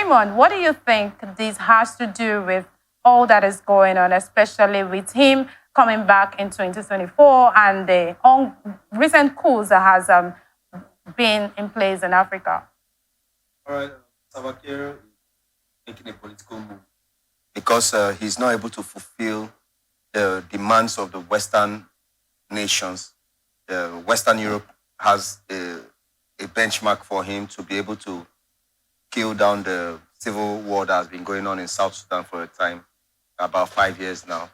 Raymond, what do you think this has to do with all that is going on, especially with him coming back in 2024 and the recent coups that has been in place in Africa? All right, Salva Kiir is making a political move because he's not able to fulfill the demands of the Western nations. Western Europe has a benchmark for him to be able to kill down the civil war that has been going on in South Sudan for a time, about 5 years now.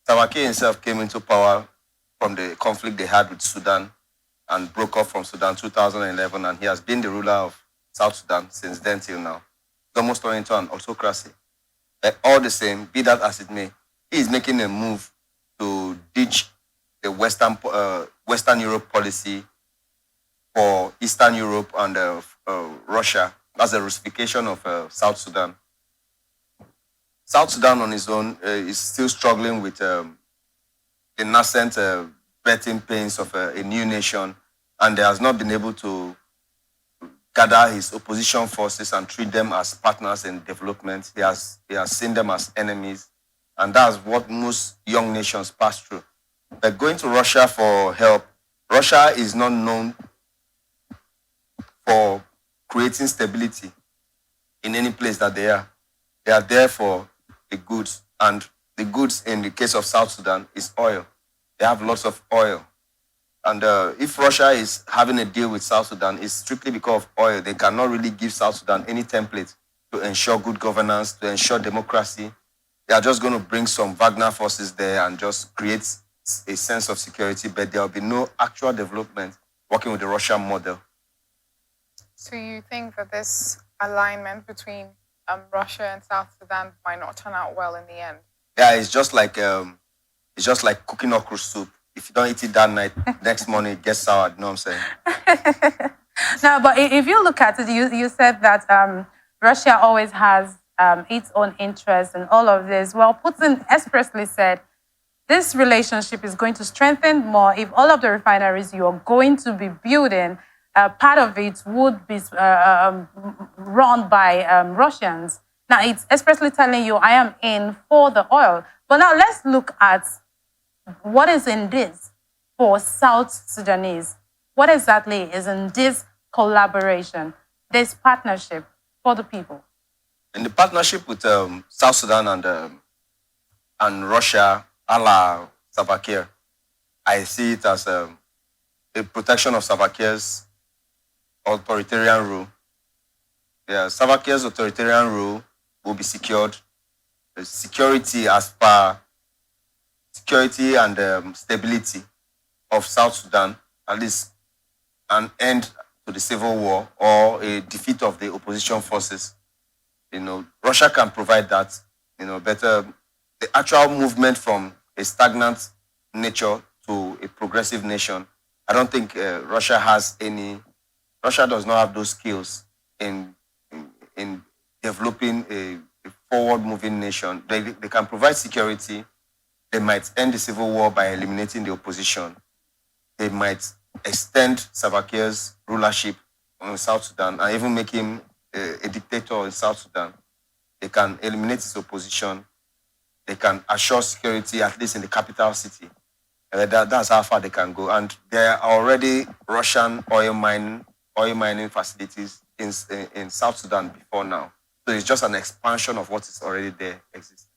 Salva Kiir himself came into power from the conflict they had with Sudan and broke off from Sudan 2011, and he has been the ruler of South Sudan since then till now. It's almost turned into an autocracy. But all the same, be that as it may, he is making a move to ditch the Western Europe policy for Eastern Europe and Russia. That's a Russification of South Sudan. South Sudan on its own is still struggling with the nascent birthing pains of a new nation, and has not been able to gather his opposition forces and treat them as partners in development. He has seen them as enemies, and that's what most young nations pass through. But going to Russia for help, Russia is not known for creating stability in any place that they are. They are there for the goods, and the goods in the case of South Sudan is oil. They have lots of oil. And if Russia is having a deal with South Sudan, it's strictly because of oil. They cannot really give South Sudan any template to ensure good governance, to ensure democracy. They are just going to bring some Wagner forces there and just create a sense of security, but there will be no actual development working with the Russian model. So you think that this alignment between Russia and South Sudan might not turn out well in the end? Yeah, it's just like cooking okra soup. If you don't eat it that night, next morning it gets sour. You know what I'm saying? No, but if you look at it, you said that Russia always has its own interests in all of this. Well, Putin expressly said this relationship is going to strengthen more if all of the refineries you are going to be building, part of it would be run by Russians. Now, it's expressly telling you, I am in for the oil. But now let's look at what is in this for South Sudanese. What exactly is in this collaboration, this partnership for the people? In the partnership with South Sudan and Russia, a la Salva Kiir, I see it as a protection of Salva Kiir's authoritarian rule. Yeah, Salva Kiir's authoritarian rule will be secured. The security as per security and stability of South Sudan, at least an end to the civil war or a defeat of the opposition forces. Russia can provide that. Better the actual movement from a stagnant nature to a progressive nation. I don't think Russia has any. Russia does not have those skills in developing a forward-moving nation. They can provide security. They might end the civil war by eliminating the opposition. They might extend Salva Kiir's rulership on South Sudan and even make him a dictator in South Sudan. They can eliminate his opposition. They can assure security, at least in the capital city. That's how far they can go. And there are already Russian oil mining facilities in South Sudan before now. So it's just an expansion of what is already there existing.